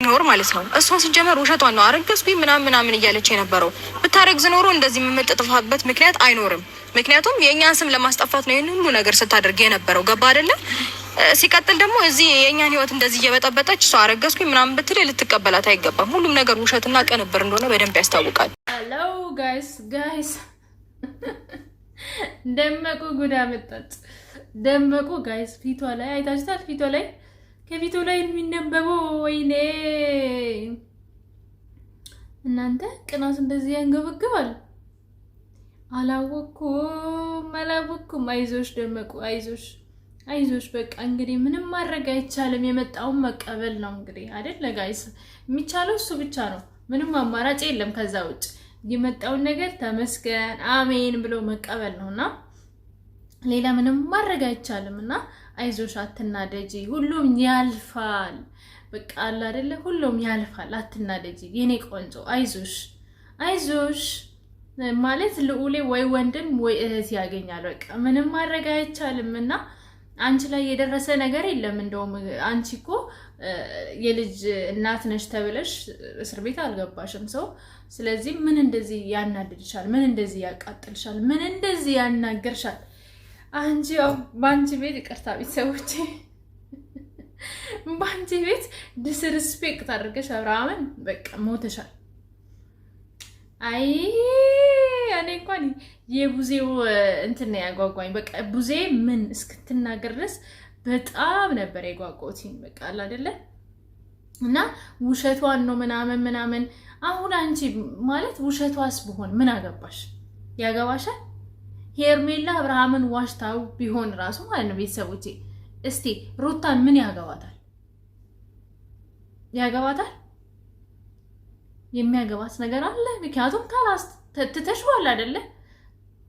ኖር ማለት ነው። እሷ ሲጀመር ውሸቷን ነው አረገዝኩኝ ምናምን እያለች የነበረው። ብታረግዝ ኖሮ እንደዚህ የምትጥፋበት ምክንያት አይኖርም። ምክንያቱም የእኛን ስም ለማስጠፋት ነው ይህን ሁሉ ነገር ስታደርግ የነበረው። ገባ አይደለ? ሲቀጥል ደግሞ እዚህ የእኛን ህይወት እንደዚህ እየበጠበጠች እሷ አረገዝኩኝ ምናምን ብትል ልትቀበላት አይገባም። ሁሉም ነገር ውሸትና ቅንብር እንደሆነ በደንብ ያስታውቃል። ሄሎ ጋይስ ደመቁ ጉዳ መጣች። ደመቁ ጋይስ ፊቷ ላይ አይታችኋል? ፊቷ ላይ ከፊቱ ላይ የሚነበበው ወይኔ እናንተ ቅናት እንደዚህ ያንገበግባል። አላወኩም። አይዞሽ ደመቁ አይዞሽ። በቃ እንግዲህ ምንም ማድረግ አይቻልም። የመጣውን መቀበል ነው እንግዲህ አይደል ጋይስ? የሚቻለው እሱ ብቻ ነው። ምንም አማራጭ የለም ከዛ ውጭ። የመጣውን ነገር ተመስገን አሜን ብሎ መቀበል ነውና ሌላ ምንም ማድረግ አይቻልም። እና አይዞሽ አትናደጂ፣ ሁሉም ያልፋል። በቃ አለ አይደለ? ሁሉም ያልፋል። አትናደጂ የኔ ቆንጆ፣ አይዞሽ ማለት ልዑሌ ወይ ወንድም ወይ እህት ያገኛል። በቃ ምንም ማድረግ አይቻልም። እና አንቺ ላይ የደረሰ ነገር የለም። እንደውም አንቺ እኮ የልጅ እናት ነሽ ተብለሽ እስር ቤት አልገባሽም ሰው። ስለዚህ ምን እንደዚህ ያናድድሻል? ምን እንደዚህ ያቃጥልሻል? ምን እንደዚህ ያናገርሻል? አንቺ ባንቺ ቤት ይቅርታ ቤተሰቦቼ፣ ባንቺ ቤት ዲስሪስፔክት አድርገሽ አብርሃምን በቃ ሞተሻል። አይ እኔ እንኳን የቡዜው እንትን ነው ያጓጓኝ። በቃ ቡዜ ምን እስክትናገር ድረስ በጣም ነበር የጓጓሁትኝ። በቃ አለ አይደለ? እና ውሸቷን ነው ምናምን። አሁን አንቺ ማለት ውሸቷስ ቢሆን ምን አገባሽ? ያገባሻል? ሄርሜላ አብርሃምን ዋሽታው ቢሆን ራሱ ማለት ነው ቤተሰቦቼ፣ እስቲ ሩታን ምን ያገባታል? የሚያገባት ነገር አለ? ምክንያቱም ካላስ ትተሽዋል አይደለ?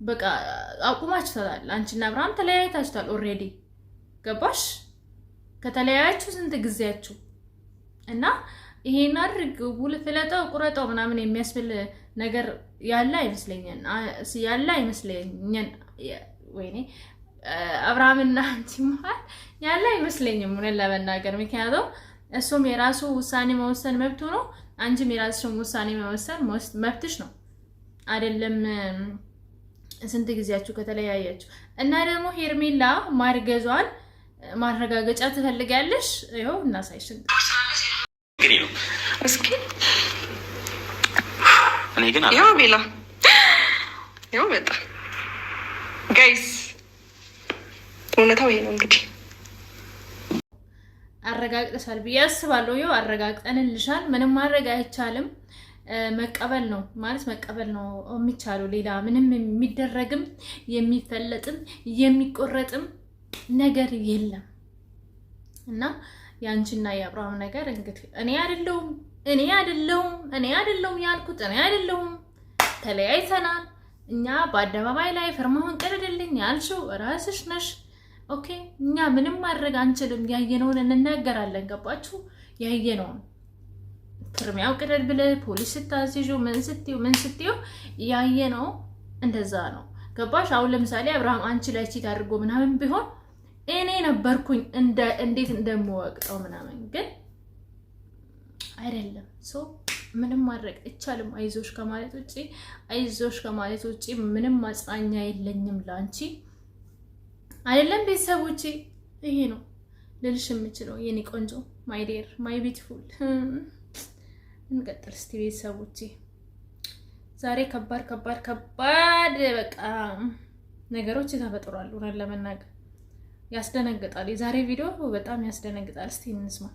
በቃ አቁማችኋል። አንቺና አብርሃም ተለያይታችኋል ኦልሬዲ። ገባሽ? ከተለያያችሁ ስንት ጊዜያችሁ? እና ይሄን አድርግ ፍለጠው ቁረጠው ምናምን የሚያስብል ነገር ያለ አይመስለኝም። ወይኔ አብርሃምና አንቺ መሀል ያለ አይመስለኝም ምን ለመናገር። ምክንያቱም እሱም የራሱ ውሳኔ መወሰን መብቱ ነው፣ አንቺም የራስሽን ውሳኔ መወሰን መብትሽ ነው አይደለም? ስንት ጊዜያችሁ ከተለያያችሁ። እና ደግሞ ሄርሜላ ማርገዟን ማረጋገጫ ትፈልጋለሽ? ይኸው እናሳይሽ እንግዲህ ነው። እስኪ እኔ ግን ያው ቤላ ያው መጣ ጋይስ፣ እውነታው ይሄ ነው እንግዲህ። አረጋግጠሻል ብዬ አስባለሁ። ይኸው አረጋግጠንልሻል። ምንም ማድረግ አይቻልም። መቀበል ነው የሚቻለው። ሌላ ምንም የሚደረግም የሚፈለጥም የሚቆረጥም ነገር የለም። እና ያንቺና የአብርሃም ነገር እንግዲህ እኔ አይደለሁም ያልኩት፣ እኔ አይደለሁም። ተለያይተናል። እኛ በአደባባይ ላይ ፍርማውን ቀደደልኝ ያልሽው ራስሽ ነሽ። ኦኬ፣ እኛ ምንም ማድረግ አንችልም። ያየነውን እንናገራለን። ገባችሁ? ያየነውን ፍርሚያው ቅደድ ብለህ ፖሊስ ስታዝዡ ምን ስትዩ ያየነው እንደዛ ነው። ገባሽ? አሁን ለምሳሌ አብርሃም አንቺ ላይ ቺት አድርጎ ምናምን ቢሆን እኔ ነበርኩኝ እንዴት እንደምወቅጠው ምናምን፣ ግን አይደለም። ሶ ምንም ማድረግ አይቻልም። አይዞሽ ከማለት ውጪ ምንም ማጽናኛ የለኝም ላንቺ። አይደለም ቤተሰቦቼ፣ ይሄ ነው ልልሽ የምችለው የኔ ቆንጆ፣ ማይ ዴር፣ ማይ ቢዩቲፉል። እንቀጥል እስቲ ቤተሰቦቼ። ዛሬ ከባድ በቃ ነገሮች ተፈጥሯል። እውነት ለመናገር ያስደነግጣል። የዛሬ ቪዲዮ በጣም ያስደነግጣል። እስቲ እንስማ።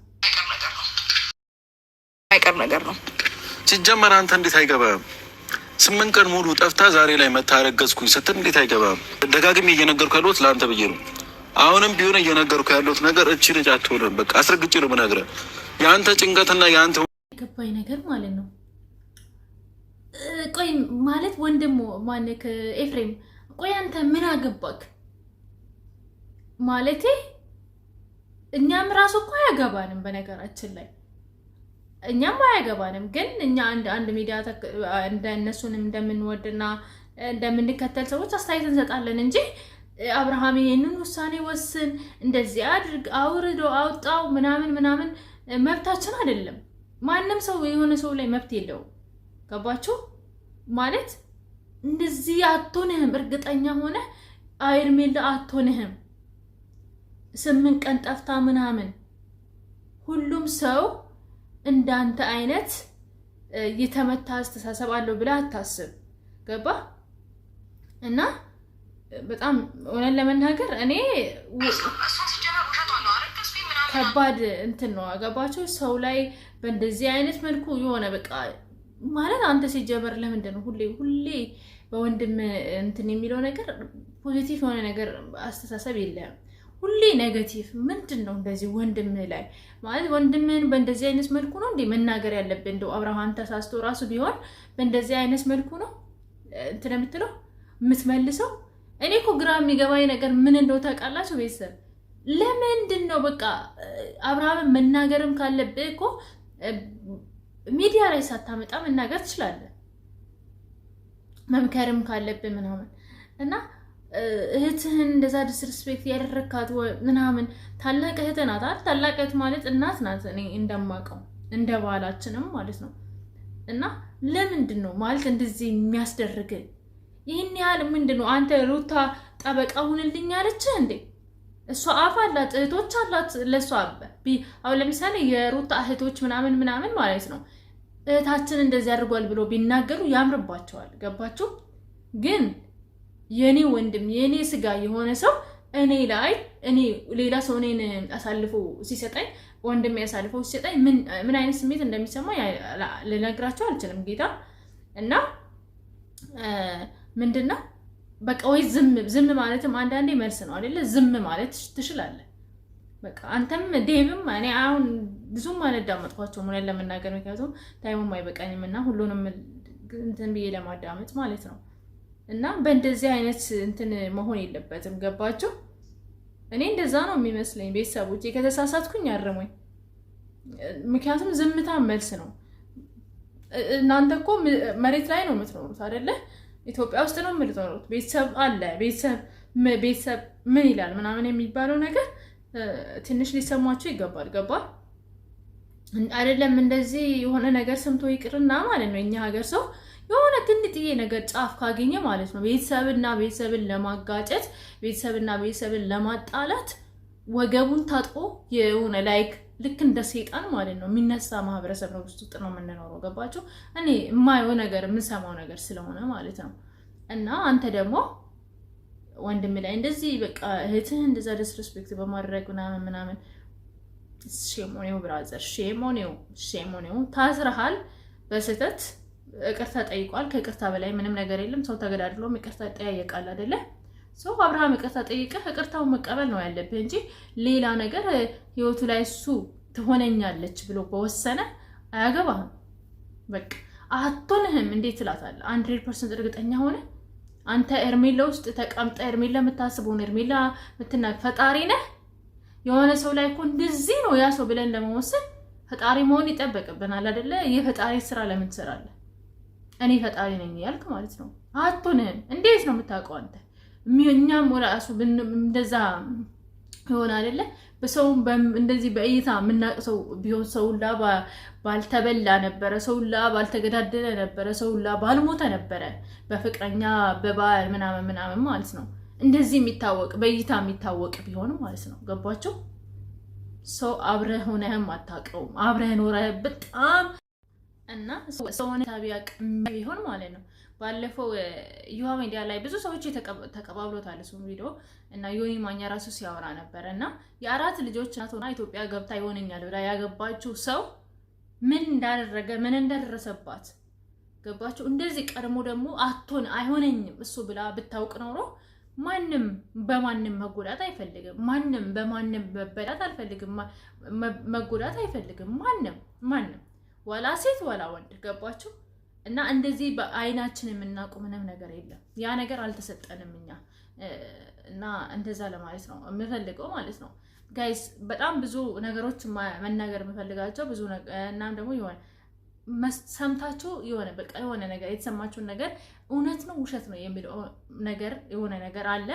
አይቀር ነገር ነው። ሲጀመር አንተ እንዴት አይገባም? 8 ቀን ሙሉ ጠፍታ ዛሬ ላይ መታረገዝኩኝ ስትል እንዴት አይገባም? ደጋግሜ እየነገርኩ ያለሁት ለአንተ ብዬ ነው። አሁንም ቢሆን እየነገርኩ ያለሁት ነገር እቺ ልጅ አትሆንም። በቃ አስረግጬ ነው የምነግርህ። የአንተ ጭንቀትና የአንተ የገባኝ ነገር ማለት ነው። ቆይ ማለት ወንድሙ ማነክ ኤፍሬም፣ ቆይ አንተ ምን አገባክ? ማለቴ እኛም ራሱ እኮ አያገባንም። በነገራችን ላይ እኛም አያገባንም፣ ግን እኛ አንድ ሚዲያ እንደነሱንም እንደምንወድና እንደምንከተል ሰዎች አስተያየት እንሰጣለን እንጂ አብርሃም ይሄንን ውሳኔ ወስን፣ እንደዚህ አድርግ፣ አውርዶ አውጣው ምናምን መብታችን አይደለም። ማንም ሰው የሆነ ሰው ላይ መብት የለውም። ገባችሁ ማለት እንደዚህ አትሆንህም። እርግጠኛ ሆነ ሄርሜላ አትሆንህም 8 ቀን ጠፍታ ምናምን። ሁሉም ሰው እንዳንተ አይነት የተመታ አስተሳሰብ አለው ብለህ አታስብ። ገባ እና በጣም ሆነን ለመናገር እኔ ከባድ እንትን ነው አገባቸው ሰው ላይ በእንደዚህ አይነት መልኩ የሆነ በቃ ማለት አንተ ሲጀመር ለምንድን ነው ሁሌ በወንድም እንትን የሚለው ነገር ፖዚቲቭ የሆነ ነገር አስተሳሰብ የለም። ሁሌ ኔጌቲቭ ምንድን ነው እንደዚህ ወንድም ላይ ማለት ወንድምን በእንደዚህ አይነት መልኩ ነው እንዴ መናገር ያለብን? እንደው አብርሃም ተሳስቶ ራሱ ቢሆን በእንደዚህ አይነት መልኩ ነው እንትን የምትለው የምትመልሰው። እኔ እኮ ግራ የሚገባኝ ነገር ምን እንደው ታውቃላችሁ ቤተሰብ ለምንድን ነው በቃ አብርሃምን መናገርም ካለብህ እኮ ሚዲያ ላይ ሳታመጣ መናገር ትችላለህ፣ መምከርም ካለብህ ምናምን እና እህትህን እንደዛ ዲስሪስፔክት ያደረካት ምናምን ታላቅ እህት ናት አይደል? ታላቅ እህት ማለት እናት ናት እኔ እንደማውቀው እንደ ባላችንም ማለት ነው። እና ለምንድን ነው ማለት እንደዚህ የሚያስደርግ ይህን ያህል ምንድን ነው? አንተ ሩታ ጠበቃ ሁንልኝ አለች እንዴ? እሷ አፍ አላት እህቶች አላት ለሷ አሁን ለምሳሌ የሩታ እህቶች ምናምን ማለት ነው እህታችን እንደዚህ አድርጓል ብሎ ቢናገሩ ያምርባቸዋል። ገባችሁ? ግን የኔ ወንድም የኔ ስጋ የሆነ ሰው እኔ ሌላ ሰው እኔን አሳልፎ ሲሰጠኝ ወንድም ያሳልፎ ሲሰጠኝ ምን አይነት ስሜት እንደሚሰማኝ ልነግራቸው አልችልም ጌታ። እና ምንድነው በቃ ወይ ዝም ማለትም አንዳንዴ መልስ ነው አይደለ? ዝም ማለት ትችላለህ። በቃ አንተም ዴቭም እኔ አሁን ብዙም አላዳመጥኳቸውም ሆነ ለመናገር ምክንያቱም ታይሙም አይበቃኝም እና ሁሉንም እንትን ብዬ ለማዳመጥ ማለት ነው። እና በእንደዚህ አይነት እንትን መሆን የለበትም። ገባችሁ? እኔ እንደዛ ነው የሚመስለኝ። ቤተሰቦቼ ከተሳሳትኩኝ አርሙኝ። ምክንያቱም ዝምታ መልስ ነው። እናንተ እኮ መሬት ላይ ነው የምትኖሩት አይደለ? ኢትዮጵያ ውስጥ ነው የምትኖሩት። ቤተሰብ አለ። ቤተሰብ ምን ይላል ምናምን የሚባለው ነገር ትንሽ ሊሰማችሁ ይገባል። ገባል አይደለም? እንደዚህ የሆነ ነገር ሰምቶ ይቅርና ማለት ነው እኛ ሀገር ሰው የሆነ ትንጥዬ ነገር ጫፍ ካገኘ ማለት ነው ቤተሰብና ቤተሰብን ለማጋጨት ቤተሰብና ቤተሰብን ለማጣላት ወገቡን ታጥቆ የሆነ ላይክ ልክ እንደ ሰይጣን ማለት ነው የሚነሳ ማህበረሰብ ነው ውስጥ ነው የምንኖረው። ገባችሁ? እኔ የማየው ነገር የምሰማው ነገር ስለሆነ ማለት ነው። እና አንተ ደግሞ ወንድም ላይ እንደዚህ በቃ እህትህ እንደዛ ዲስሪስፔክት በማድረግ ምናምን ሼሞኔው ብራዘር ሼሞኔው ታስረሃል በስህተት ይቅርታ ጠይቋል። ከይቅርታ በላይ ምንም ነገር የለም። ሰው ተገዳድሎም ይቅርታ ይጠያየቃል አይደለ? ሰው አብርሃም ይቅርታ ጠይቀህ ይቅርታውን መቀበል ነው ያለብህ እንጂ ሌላ ነገር ህይወቱ ላይ እሱ ትሆነኛለች ብሎ በወሰነ አያገባህም። በቃ አትሆንህም። እንዴት ትላታለህ? 100% እርግጠኛ ሆነ አንተ ሄርሜላ ውስጥ ተቀምጠ ሄርሜላ የምታስበውን ሄርሜላ የምትናገር ፈጣሪ ነህ። የሆነ ሰው ላይ እኮ እንደዚህ ነው ያ ሰው ብለን ለመወሰን ፈጣሪ መሆን ይጠበቅብናል አይደለ? የፈጣሪ ስራ ለምን ትሰራለህ? እኔ ፈጣሪ ነኝ ያልክ ማለት ነው። አትሆንህም። እንዴት ነው የምታውቀው አንተ? እኛም ወራሱ እንደዛ ይሆን አይደለ? በሰውም እንደዚህ በእይታ የምናቅሰው ቢሆን ሰውላ ባልተበላ ነበረ፣ ሰውላ ባልተገዳደለ ነበረ፣ ሰውላ ባልሞተ ነበረ። በፍቅረኛ በባል ምናምን ማለት ነው። እንደዚህ የሚታወቅ በእይታ የሚታወቅ ቢሆን ማለት ነው። ገባችሁ? ሰው አብረህ ሆነህም አታውቀውም። አብረህ ኖረህ በጣም እና ሰውን ታቢያቅ ቢሆን ማለት ነው። ባለፈው ዩሃ ሚዲያ ላይ ብዙ ሰዎች ተቀባብሎታል እሱን ቪዲዮ እና ዮኒ ማኛ ራሱ ሲያወራ ነበር። እና የ4 ልጆች እናት ሆና ኢትዮጵያ ገብታ ይሆነኛል ብላ ያገባችው ሰው ምን እንዳደረገ ምን እንደደረሰባት ገባችሁ? እንደዚህ ቀድሞ ደግሞ አይሆነኝም እሱ ብላ ብታውቅ ኖሮ ማንም በማንም መጎዳት አይፈልግም። ማንም በማንም መበዳት አልፈልግም። መጎዳት አይፈልግም ማንም ወላ ሴት ወላ ወንድ። ገባችሁ? እና እንደዚህ በአይናችን የምናውቀው ምንም ነገር የለም። ያ ነገር አልተሰጠንም እኛ እና እንደዛ ለማለት ነው የምፈልገው ማለት ነው ጋይስ። በጣም ብዙ ነገሮች መናገር የምፈልጋቸው ብዙ እናም ደግሞ የሆነ ሰምታችሁ የሆነ በቃ የሆነ ነገር የተሰማችሁን ነገር እውነት ነው ውሸት ነው የሚለው ነገር የሆነ ነገር አለ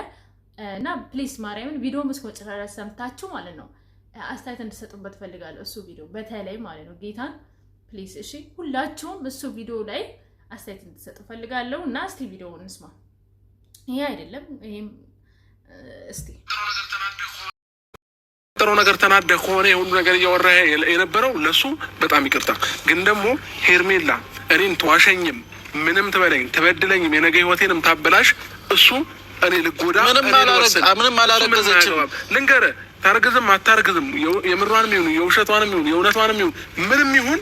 እና ፕሊስ ማርያምን ቪዲዮውን እስከመጨረሻ ሰምታችሁ ማለት ነው አስተያየት እንድትሰጡበት ፈልጋለሁ። እሱ ቪዲዮ በተለይ ማለት ነው ጌታን ፕሊዝ እሺ ሁላችሁም እሱ ቪዲዮ ላይ አስተያየት እንድትሰጡ ፈልጋለሁ እና እስቲ ቪዲዮውን እንስማ። ይሄ አይደለም ይሄም እስቲ ጥሩ ነገር ተናደህ ከሆነ የሁሉ ነገር እያወራ የነበረው ለሱ በጣም ይቅርታ። ግን ደግሞ ሄርሜላ እኔን ተዋሸኝም ምንም ትበለኝ ትበድለኝም የነገ ህይወቴንም ታበላሽ እሱ እኔ ልጎዳ ምንም አላረገዘችም። ልንገርህ ታርግዝም አታርግዝም የምሯንም ይሁን የውሸቷንም ይሁን የእውነቷንም ይሁን ምንም ይሁን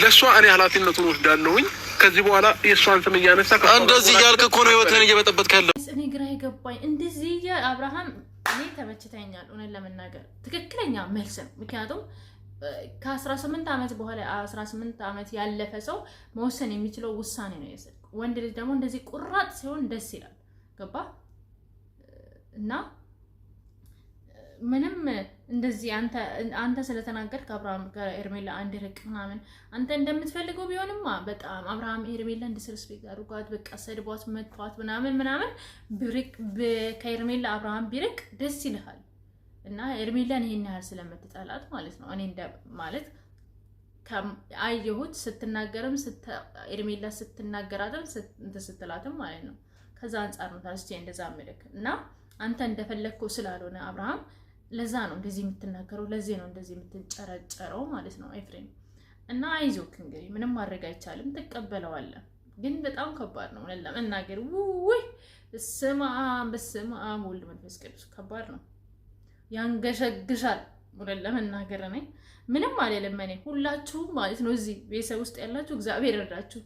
ለሷ እኔ ኃላፊነቱን ወስዳለሁኝ። ከዚህ በኋላ የሷን ስም እያነሳ እንደዚህ እያልክ እኮ ነው ህይወትን እየበጠበጥክ ያለው። እኔ ግራ የገባኝ እንደዚህ አብርሃም እኔ ተመችተኛል። እውነት ለመናገር ትክክለኛ መልስ ነው። ምክንያቱም ከ18 ዓመት በኋላ 18 ዓመት ያለፈ ሰው መወሰን የሚችለው ውሳኔ ነው የሰጠው። ወንድ ልጅ ደግሞ እንደዚህ ቁራጥ ሲሆን ደስ ይላል። ገባ እና ምንም እንደዚህ አንተ ስለተናገርክ አብርሃም ከኤርሜላ አንድ ርቅ ምናምን አንተ እንደምትፈልገው ቢሆንማ በጣም አብርሃም ኤርሜላ ዲስሪስፔክት አድርጓት በቃ ሰድቧት መጥቷት ምናምን ብርቅ ከኤርሜላ አብርሃም ቢርቅ ደስ ይልሃል። እና ኤርሜላን ይሄን ያህል ስለምትጠላት ማለት ነው። እኔ ማለት አየሁት ስትናገርም ኤርሜላ ስትናገራትም ስትላትም ማለት ነው። ከዛ አንፃር ነው ታስቼ እንደዛ መልክ እና አንተ እንደፈለግከው ስላልሆነ አብርሃም ለዛ ነው እንደዚህ የምትናገረው፣ ለዚህ ነው እንደዚህ የምትጨረጨረው ማለት ነው ኤፍሬም። እና አይዞክ እንግዲህ ምንም ማድረግ አይቻልም፣ ትቀበለዋለህ። ግን በጣም ከባድ ነው ለመናገር። ውይ በስመ አብ ወልድ መንፈስ ቅዱስ ከባድ ነው፣ ያንገሸግሻል። ወደ ለመናገር እኔ ምንም አልልም። እኔ ሁላችሁም ማለት ነው እዚህ ቤተሰብ ውስጥ ያላችሁ እግዚአብሔር ይረዳችሁ።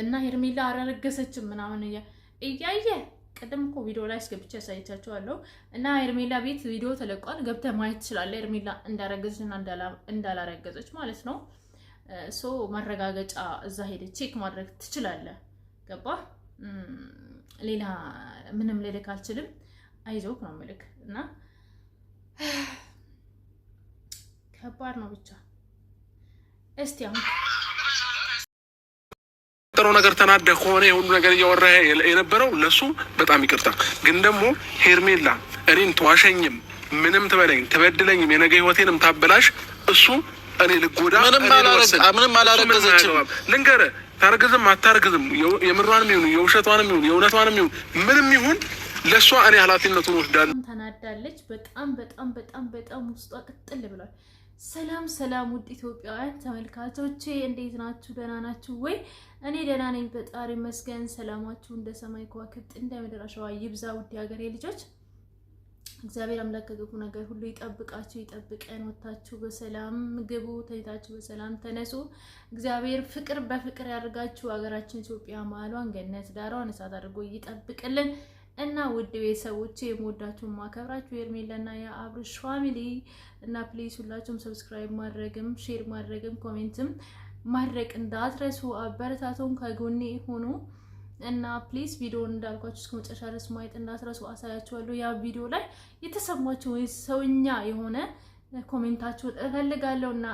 እና ሄርሜላ አላረገሰችም ምናምን እያየ ቀደም እኮ ቪዲዮ ላይ አስገብቼ ያሳይቻችኋለሁ። እና ሄርሜላ ቤት ቪዲዮ ተለቋል፣ ገብተህ ማየት ትችላለህ። ሄርሜላ እንዳረገዘችና እንዳላረገዘች ማለት ነው። ሶ ማረጋገጫ እዛ ሄደህ ቼክ ማድረግ ትችላለህ። ገባ? ሌላ ምንም ልልክ አልችልም። አይዞክ ነው ምልክ እና ከባድ ነው ብቻ። እስቲ አሁን ጥሩ ነገር ተናደህ ከሆነ የሁሉ ነገር እያወራ የነበረው ለሱ በጣም ይቅርታ። ግን ደግሞ ሄርሜላ እኔን ተዋሸኝም ምንም ትበለኝ ትበድለኝም የነገ ህይወቴንም ታበላሽ እሱ እኔ ልጎዳ ምንም አላረገዘችም። ልንገርህ ታርግዝም አታርግዝም የምሯንም ይሁን የውሸቷንም ይሁን የእውነቷንም ይሁን ምንም ይሁን ለሷ እኔ ኃላፊነቱን ወስዳለሁ። ተናዳለች በጣም በጣም በጣም በጣም ውስጧ ቅጥል ብሏል። ሰላም ውድ ኢትዮጵያውያን ተመልካቾቼ እንዴት ናችሁ? ደህና ናችሁ ወይ? እኔ ደህና ነኝ፣ ፈጣሪ ይመስገን። ሰላማችሁ እንደ ሰማይ ከዋክብት እንደ ምድር አሸዋ ይብዛ። ውድ ሀገሬ ልጆች እግዚአብሔር አምላክ ከክፉ ነገር ሁሉ ይጠብቃችሁ ይጠብቀን። ወታችሁ በሰላም ግቡ፣ ተይታችሁ በሰላም ተነሱ። እግዚአብሔር ፍቅር በፍቅር ያድርጋችሁ። ሀገራችን ኢትዮጵያ መሀሏን ገነት ዳሯን እሳት አድርጎ ይጠብቅልን። እና ውድ ቤተሰቦቼ የምወዳችሁን ማከብራችሁ ሄርሜላና የአብርሽ ፋሚሊ እና ፕሊዝ ሁላችሁም ሰብስክራይብ ማድረግም ሼር ማድረግም ኮሜንትም ማድረግ እንዳትረሱ። አበረታቱን፣ ከጎኔ ሆኖ እና ፕሊዝ ቪዲዮውን እንዳልኳችሁ እስከ መጨረሻ ድረስ ማየት እንዳትረሱ። አሳያችኋለሁ። ያ ቪዲዮ ላይ የተሰማችሁ ወይ ሰውኛ የሆነ ኮሜንታችሁን እፈልጋለሁ እና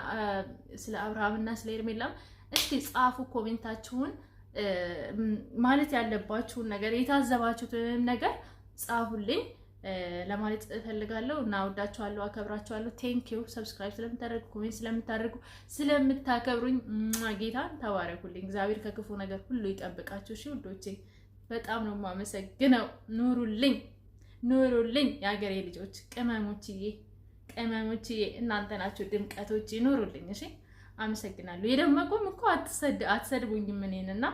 ስለ አብርሃም እና ስለ ሄርሜላም እስቲ ጻፉ ኮሜንታችሁን። ማለት ያለባችሁን ነገር የታዘባችሁትን ነገር ጻፉልኝ ለማለት እፈልጋለሁ እና ወዳችኋለሁ፣ አከብራችኋለሁ። ቴንክ ዩ ሰብስክራይብ ስለምታደርጉ ኮሜንት ስለምታደርጉ ስለምታከብሩኝ ጌታን ተባረኩልኝ። እግዚአብሔር ከክፉ ነገር ሁሉ ይጠብቃችሁ። እሺ ውዶቼ በጣም ነው የማመሰግነው። ኑሩልኝ የሀገሬ ልጆች፣ ቅመሞችዬ እናንተ ናችሁ ድምቀቶች። ኑሩልኝ። እሺ አመሰግናለሁ። የደመቁም እኮ አትሰድቡኝም እኔን እና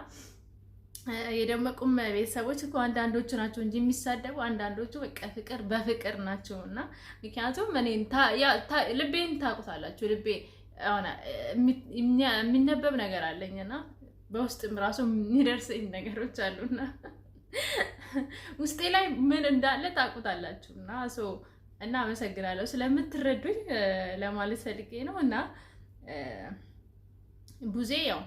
የደመቁም ቤተሰቦች እኮ አንዳንዶቹ ናቸው እንጂ የሚሳደቡ አንዳንዶቹ በቃ ፍቅር በፍቅር ናቸው። እና ምክንያቱም እኔን ልቤን ታውቁታላችሁ። ልቤ የሚነበብ ነገር አለኝና በውስጥም ራሱ የሚደርሰኝ ነገሮች አሉና ውስጤ ላይ ምን እንዳለ ታውቁታላችሁ። እና አመሰግናለሁ ስለምትረዱኝ ለማለት ፈልጌ ነው። እና ቡዜ ያው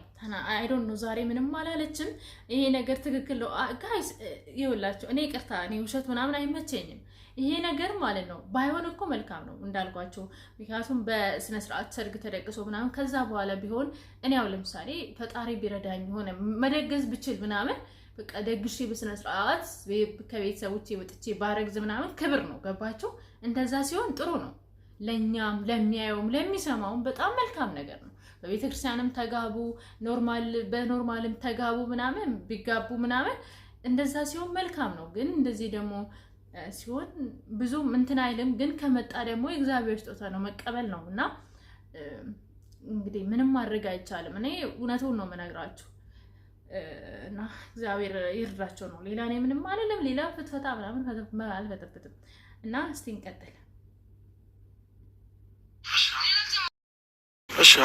አይ ዶንት ኖ ዛሬ ምንም አላለችም። ይሄ ነገር ትክክል ነው ጋይስ፣ ይኸውላችሁ እኔ ይቅርታ፣ እኔ ውሸት ምናምን አይመቸኝም። ይሄ ነገር ማለት ነው ባይሆን እኮ መልካም ነው እንዳልኳቸው። ምክንያቱም በስነ ስርዓት ሰርግ ተደቅሶ ምናምን ከዛ በኋላ ቢሆን እኔ ያው ለምሳሌ ፈጣሪ ቢረዳኝ ሆነ መደገዝ ብችል ምናምን በቃ ደግሼ በስነ ስርዓት ከቤተሰቦቼ ወጥቼ ባረግዝ ምናምን ክብር ነው። ገባችሁ? እንደዛ ሲሆን ጥሩ ነው። ለኛም ለሚያየውም ለሚሰማውም በጣም መልካም ነገር ነው። በቤተክርስቲያንም ተጋቡ በኖርማልም ተጋቡ ምናምን ቢጋቡ ምናምን እንደዛ ሲሆን መልካም ነው። ግን እንደዚህ ደግሞ ሲሆን ብዙ እንትን አይልም። ግን ከመጣ ደግሞ የእግዚአብሔር ስጦታ ነው መቀበል ነው እና እንግዲህ ምንም ማድረግ አይቻልም። እኔ እውነቱን ነው የምነግራችሁ እና እግዚአብሔር ይርዳቸው ነው። ሌላ እኔ ምንም አይደለም። ሌላ ፍትፈታ ምናምን አልፈተፍትም እና እስቲ እንቀጥል።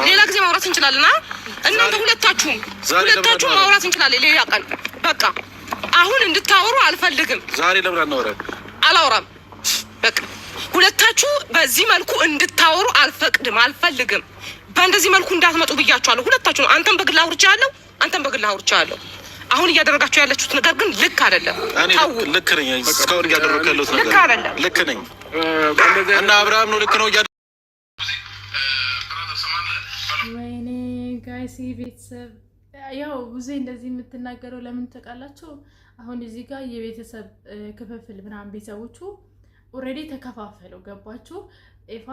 ሌላ ጊዜ ማውራት እንችላለን። እናንተ ሁለታችሁም ማውራት እንችላለን ሌላ ቀን። በቃ አሁን እንድታወሩ አልፈልግም። ዛሬ ለምን አናወራም? አላወራም። በቃ ሁለታችሁ በዚህ መልኩ እንድታወሩ አልፈልግም። በእንደዚህ መልኩ እንዳትመጡ ብያችኋለሁ። ሁለታችሁ ነው። አንተም በግል አውርቻለሁ፣ አንተም በግል አውርቻለሁ። አሁን እያደረጋችሁ ያለችሁት ነገር ግን ልክ አይደለም። ልክ ነኝ። እስካሁን እያደረኩ ያለሁት ነገር ልክ አይደለም። ልክ ነኝ እና አብርሃም ነው ልክ ነው። ወይኔ ጋይስ ቤተሰብ ያው ብዙ እንደዚህ የምትናገረው ለምን ተቃላችሁ? አሁን እዚህ ጋር የቤተሰብ ክፍፍል ምናምን ቤተሰቦቹ ኦልሬዲ ተከፋፈለው። ገባችሁ? ኤፋ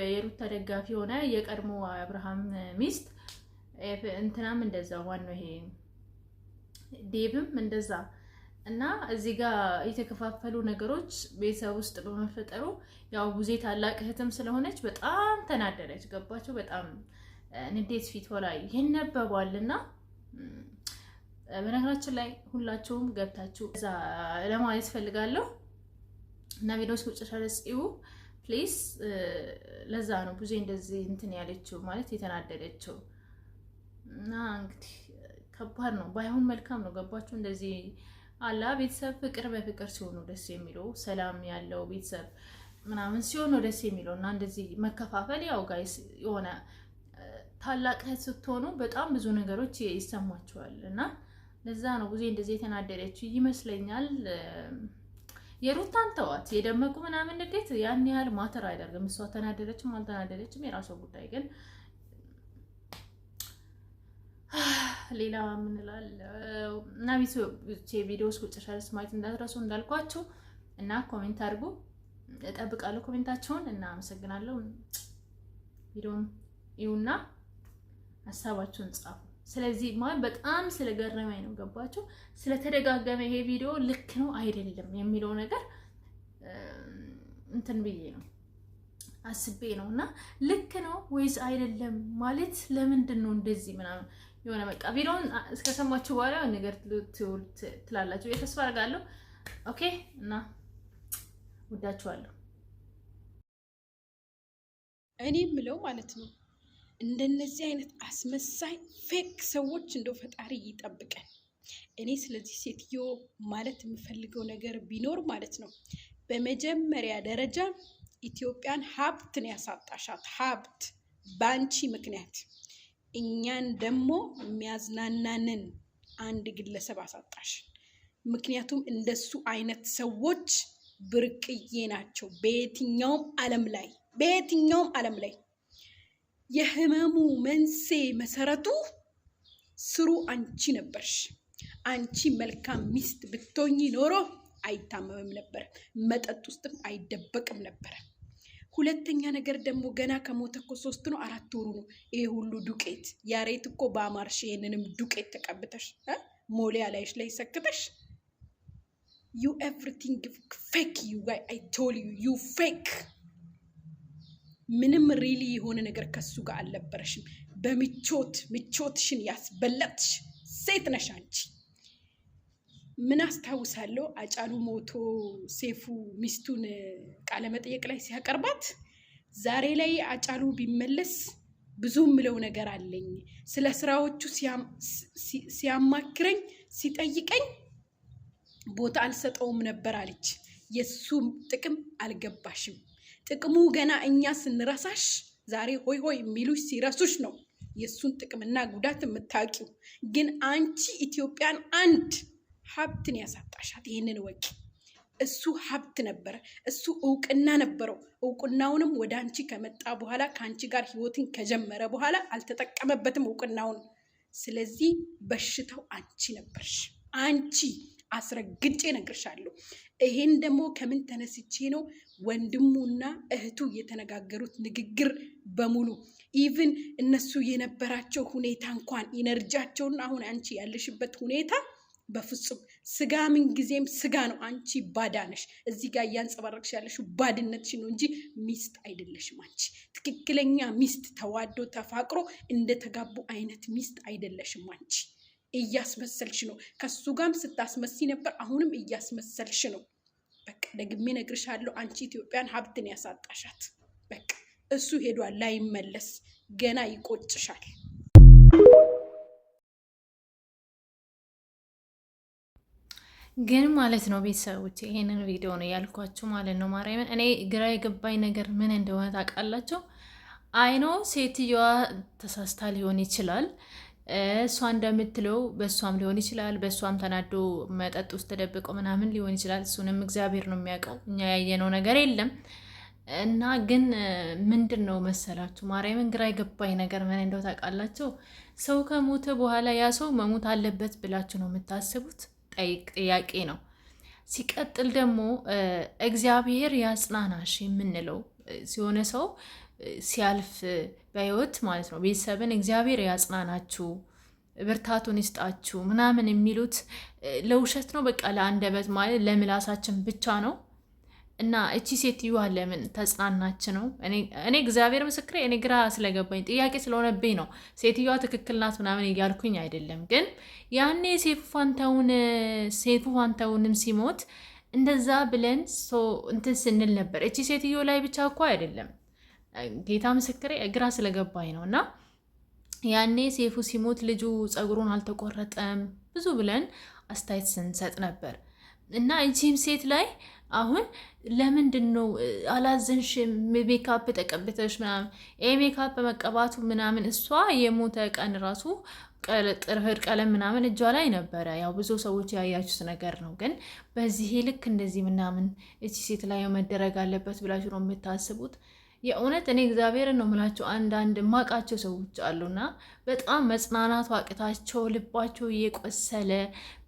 የሩታ ደጋፊ ሆነ የቀድሞ አብርሃም ሚስት እንትናም እንደዛ ዋናው ይሄ ዴብም እንደዛ እና እዚህ ጋር የተከፋፈሉ ነገሮች ቤተሰብ ውስጥ በመፈጠሩ ያው ብዙ ታላቅ እህትም ስለሆነች በጣም ተናደደች። ገባችሁ? በጣም ንዴት ፊቷ ላይ ይነበባልና በነገራችን ላይ ሁላችሁም ገብታችሁ እዛ ለማለት ፈልጋለሁ እና ቪዲዮስ ቁጭ አለጽዩ ፕሊዝ። ለዛ ነው ብዙ እንደዚህ እንትን ያለችው ማለት የተናደደችው እና እንግዲህ ከባድ ነው። ባይሆን መልካም ነው። ገባችሁ? እንደዚህ አላ ቤተሰብ ፍቅር በፍቅር ሲሆኑ ደስ የሚለው ሰላም ያለው ቤተሰብ ምናምን ሲሆኑ ደስ የሚለው እና እንደዚህ መከፋፈል ያው ጋይስ የሆነ ታላቅ እህት ስትሆኑ በጣም ብዙ ነገሮች ይሰማቸዋል እና ለዛ ነው ብዙ እንደዚህ የተናደደችው ይመስለኛል። የሩታን ተዋት፣ የደመቁ ምናምን እንዴት ያን ያህል ማተር አይደርግም። እሷ ተናደደችም አልተናደደችም የራሷ ጉዳይ። ግን ሌላ ምን እላለሁ እና ቪዲዮስ ቁጭ ሻለስ ማየት እንዳትረሱ እንዳልኳችሁ እና ኮሜንት አድርጉ። እጠብቃለሁ ኮሜንታችሁን እና አመሰግናለሁ። ቪዲዮውን ይውና ሀሳባችሁን ጻፉ። ስለዚህ ማለት በጣም ስለገረመኝ ነው። ገባችሁ? ስለተደጋገመ ይሄ ቪዲዮ ልክ ነው አይደለም የሚለው ነገር እንትን ብዬ ነው አስቤ ነው እና ልክ ነው ወይስ አይደለም ማለት ለምንድን ነው እንደዚህ ምናምን የሆነ በቃ ቪዲዮውን እስከሰማችሁ በኋላ ነገር ትላላችሁ ተስፋ አደርጋለሁ። ኦኬ እና ወዳችኋለሁ። እኔ የምለው ማለት ነው እንደነዚህ አይነት አስመሳይ ፌክ ሰዎች እንደው ፈጣሪ ይጠብቀን። እኔ ስለዚህ ሴትዮ ማለት የምፈልገው ነገር ቢኖር ማለት ነው በመጀመሪያ ደረጃ ኢትዮጵያን ሀብትን ያሳጣሻት ሀብት ባንቺ ምክንያት፣ እኛን ደግሞ የሚያዝናናንን አንድ ግለሰብ አሳጣሽ። ምክንያቱም እንደሱ አይነት ሰዎች ብርቅዬ ናቸው በየትኛውም ዓለም ላይ የህመሙ መንስኤ መሰረቱ ስሩ አንቺ ነበርሽ። አንቺ መልካም ሚስት ብትሆኚ ኖሮ አይታመምም ነበር፣ መጠጥ ውስጥም አይደበቅም ነበር። ሁለተኛ ነገር ደግሞ ገና ከሞተ እኮ 3 ነው 4 ወሩ ነው ይሄ ሁሉ ዱቄት ያሬት እኮ በአማርሽ ይሄንንም ዱቄት ተቀብተሽ ሞሊያ ላይሽ ላይ ሰክተሽ you everything fake you guys I told you fake ምንም ሪሊ የሆነ ነገር ከሱ ጋር አልነበረሽም። ምቾትሽን ያስበለጥሽ ሴት ነሽ አንቺ። ምን አስታውሳለሁ አጫሉ ሞቶ ሴፉ ሚስቱን ቃለ መጠየቅ ላይ ሲያቀርባት ዛሬ ላይ አጫሉ ቢመለስ ብዙ ምለው ነገር አለኝ፣ ስለ ስራዎቹ ሲያማክረኝ ሲጠይቀኝ ቦታ አልሰጠውም ነበር አለች። የሱ ጥቅም አልገባሽም። ጥቅሙ ገና እኛ ስንረሳሽ ዛሬ ሆይ ሆይ የሚሉሽ ሲረሱሽ ነው የሱን ጥቅምና ጉዳት የምታውቂው። ግን አንቺ ኢትዮጵያን አንድ ሀብትን ያሳጣሻት። ይሄንን ወቂ። እሱ ሀብት ነበረ፣ እሱ እውቅና ነበረው። እውቅናውንም ወደ አንቺ ከመጣ በኋላ ከአንቺ ጋር ህይወትን ከጀመረ በኋላ አልተጠቀመበትም እውቅናውን። ስለዚህ በሽታው አንቺ ነበርሽ። አንቺ አስረግጬ ነግርሻለሁ። ይሄን ደግሞ ከምን ተነስቼ ነው? ወንድሙና እህቱ የተነጋገሩት ንግግር በሙሉ ኢቭን እነሱ የነበራቸው ሁኔታ እንኳን ኢነርጂያቸውና አሁን አንቺ ያለሽበት ሁኔታ በፍጹም ስጋ ምን ጊዜም ስጋ ነው። አንቺ ባዳ ነሽ። እዚህ ጋር እያንጸባረቅሽ ያለሽው ባድነትሽ ነው እንጂ ሚስት አይደለሽም። አንቺ ትክክለኛ ሚስት ተዋዶ ተፋቅሮ እንደተጋቡ አይነት ሚስት አይደለሽም። አንቺ እያስመሰልሽ ነው። ከሱ ጋርም ስታስመሲ ነበር፣ አሁንም እያስመሰልሽ ነው። በቃ ደግሜ ነግርሻለሁ። አንቺ ኢትዮጵያን ሀብትን ያሳጣሻት። በቃ እሱ ሄዷል፣ ላይመለስ ገና ይቆጭሻል። ግን ማለት ነው ቤተሰቦች ይሄንን ቪዲዮ ነው ያልኳችሁ ማለት ነው። ማርያምን እኔ ግራ የገባኝ ነገር ምን እንደሆነ ታውቃላችሁ? አይኖ ሴትዮዋ ተሳስታ ሊሆን ይችላል። እሷ እንደምትለው በእሷም ሊሆን ይችላል። በእሷም ተናዶ መጠጥ ውስጥ ተደብቆ ምናምን ሊሆን ይችላል። እሱንም እግዚአብሔር ነው የሚያውቀው፣ እኛ ያየነው ነገር የለም። እና ግን ምንድን ነው መሰላችሁ ማርያምን ግራ የገባኝ ነገር ምን እንደው ታውቃላችሁ? ሰው ከሞተ በኋላ ያ ሰው መሞት አለበት ብላችሁ ነው የምታስቡት? ጥያቄ ነው። ሲቀጥል ደግሞ እግዚአብሔር ያጽናናሽ የምንለው ሲሆነ ሰው ሲያልፍ በህይወት ማለት ነው ቤተሰብን እግዚአብሔር ያጽናናችሁ ብርታቱን ይስጣችሁ ምናምን የሚሉት ለውሸት ነው። በቃ ለአንደበት ማለት ለምላሳችን ብቻ ነው። እና እቺ ሴትዮዋ ለምን ተጽናናች ነው? እኔ እግዚአብሔር ምስክሬ፣ እኔ ግራ ስለገባኝ ጥያቄ ስለሆነብኝ ነው። ሴትዮዋ ትክክል ናት ምናምን እያልኩኝ አይደለም። ግን ያኔ ሴፉ ፋንታሁንም ሲሞት እንደዛ ብለን እንትን ስንል ነበር። እቺ ሴትዮ ላይ ብቻ እኮ አይደለም፣ ጌታ ምስክሬ ግራ ስለገባኝ ነው። እና ያኔ ሴፉ ሲሞት ልጁ ጸጉሩን አልተቆረጠም ብዙ ብለን አስተያየት ስንሰጥ ነበር። እና እቺም ሴት ላይ አሁን ለምንድን ነው አላዘንሽም? ሜካፕ ተቀብተሽ ምናምን ሜካፕ መቀባቱ ምናምን እሷ የሞተ ቀን ራሱ ጥርህር ቀለም ምናምን እጇ ላይ ነበረ። ያው ብዙ ሰዎች ያያችሁት ነገር ነው። ግን በዚህ ልክ እንደዚህ ምናምን እቺ ሴት ላይ መደረግ አለበት ብላችሁ ነው የምታስቡት? የእውነት እኔ እግዚአብሔርን ነው የምላቸው። አንዳንድ ማቃቸው ሰዎች አሉና በጣም መጽናናቱ አቅታቸው ልባቸው እየቆሰለ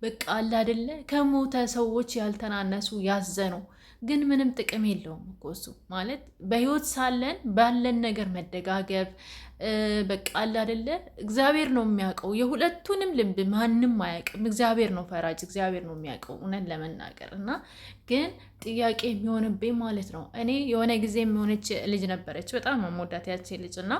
በቃ አለ አይደለ ከሞተ ሰዎች ያልተናነሱ ያዘኑ፣ ግን ምንም ጥቅም የለውም እኮ እሱ ማለት በህይወት ሳለን ባለን ነገር መደጋገብ በቃ አለ አይደለ። እግዚአብሔር ነው የሚያውቀው የሁለቱንም ልብ፣ ማንም አያውቅም። እግዚአብሔር ነው ፈራጅ፣ እግዚአብሔር ነው የሚያውቀው እውነት ለመናገር። እና ግን ጥያቄ የሚሆንብኝ ማለት ነው እኔ የሆነ ጊዜ የሚሆነች ልጅ ነበረች በጣም መሞዳት ያቺ ልጅ እና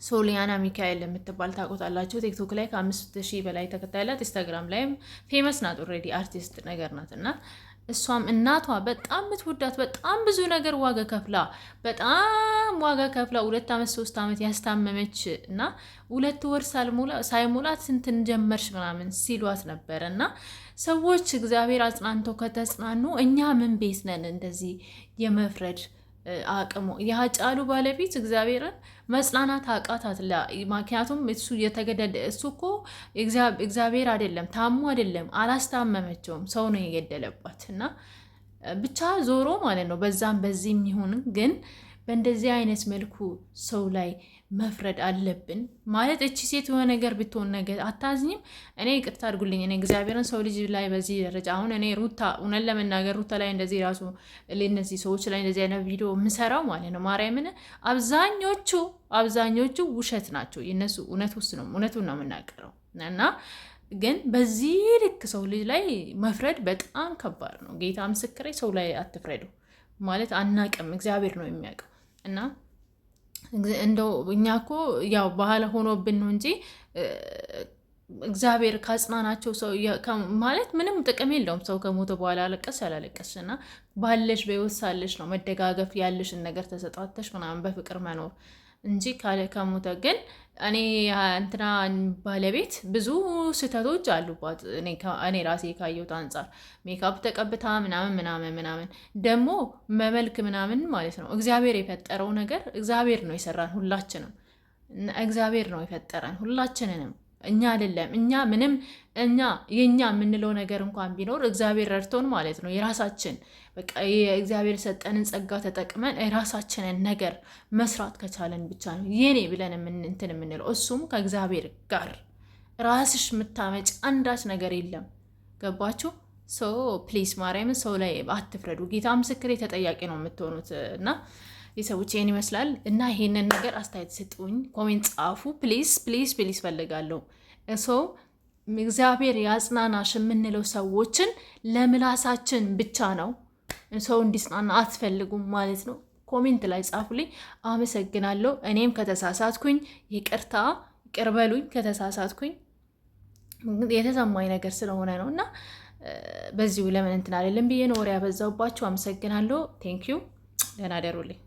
ሶሊያና ሚካኤል የምትባል ታውቁታላችሁ። ቲክቶክ ላይ ከ5000 በላይ ተከታይላት፣ ኢንስታግራም ላይም ፌመስ ናት ኦልሬዲ አርቲስት ነገር ናት። እና እሷም እናቷ በጣም የምትወዳት በጣም ብዙ ነገር ዋጋ ከፍላ 2 ዓመት 3 ዓመት ያስታመመች እና 2 ወር ሳይሞላት ስንትን ጀመርሽ ምናምን ሲሏት ነበረ። እና ሰዎች እግዚአብሔር አጽናንቶ ከተጽናኑ እኛ ምን ቤት ነን እንደዚህ የመፍረድ አቅሙ? የሀጫሉ ባለቤት እግዚአብሔርን መጽናናት አቃታት። ምክንያቱም እሱ የተገደደ እሱ እኮ እግዚአብሔር አይደለም ታሙ አይደለም አላስታመመቸውም፣ ሰው ነው የገደለባት። እና ብቻ ዞሮ ማለት ነው በዛም በዚህም ይሁን ግን በእንደዚህ አይነት መልኩ ሰው ላይ መፍረድ አለብን ማለት? እቺ ሴት የሆነ ነገር ብትሆን ነገር አታዝኝም? እኔ ይቅርታ አድርጉልኝ፣ እኔ እግዚአብሔርን ሰው ልጅ ላይ በዚህ ደረጃ አሁን እኔ ሩታ እውነት ለመናገር ሩታ ላይ እንደዚህ ራሱ እነዚህ ሰዎች ላይ እንደዚህ አይነት ቪዲዮ የምሰራው ማለት ነው ማርያምን አብዛኞቹ ውሸት ናቸው። የነሱ እውነቱን ነው የምናገረው። እና ግን በዚህ ልክ ሰው ልጅ ላይ መፍረድ በጣም ከባድ ነው። ጌታ ምስክሬ፣ ሰው ላይ አትፍረዱ ማለት አናቅም፣ እግዚአብሔር ነው የሚያውቀው። እና እንደው እኛ እኮ ያው ባህል ሆኖብን ነው እንጂ እግዚአብሔር ካጽናናቸው ሰው ማለት ምንም ጥቅም የለውም። ሰው ከሞተ በኋላ አለቀስ ያላለቀስ እና ባለሽ በሕይወት ሳለሽ ነው መደጋገፍ፣ ያለሽን ነገር ተሰጣተሽ ምናምን በፍቅር መኖር እንጂ ከሞተ ግን እኔ እንትና ባለቤት ብዙ ስህተቶች አሉባት። እኔ ራሴ ካየሁት አንጻር ሜካፕ ተቀብታ ምናምን ደግሞ በመልክ ምናምን ማለት ነው። እግዚአብሔር የፈጠረው ነገር እግዚአብሔር ነው የሰራን ሁላችንም። እግዚአብሔር ነው የፈጠረን ሁላችንንም፣ እኛ አይደለም። የኛ የምንለው ነገር እንኳን ቢኖር እግዚአብሔር ረድቶን ማለት ነው። የራሳችን በቃ የእግዚአብሔር ሰጠንን ጸጋ ተጠቅመን የራሳችንን ነገር መስራት ከቻለን ብቻ ነው የኔ ብለን እንትን የምንለው። እሱም ከእግዚአብሔር ጋር ራስሽ የምታመጭ አንዳች ነገር የለም። ገባችሁ? ፕሊስ ማርያምን ሰው ላይ አትፍረዱ። ጌታ ምስክሬ ተጠያቂ ነው የምትሆኑት። እና የሰዎች ይህን ይመስላል። እና ይሄንን ነገር አስተያየት ስጡኝ፣ ኮሜንት ጻፉ። ፕሊስ ፕሊስ ፕሊስ ፈልጋለሁ። እግዚአብሔር ያጽናናሽ የምንለው ሰዎችን ለምላሳችን ብቻ ነው። ሰው እንዲጽናና አትፈልጉም ማለት ነው። ኮሜንት ላይ ጻፉልኝ። አመሰግናለሁ። እኔም ከተሳሳትኩኝ ይቅርታ ይቅር በሉኝ። ከተሳሳትኩኝ የተሰማኝ ነገር ስለሆነ ነው እና በዚሁ ለምን እንትን አለልን ብዬ ነው ወሬ ያበዛውባችሁ። አመሰግናለሁ። ቴንኪዩ። ደህና ደሩልኝ።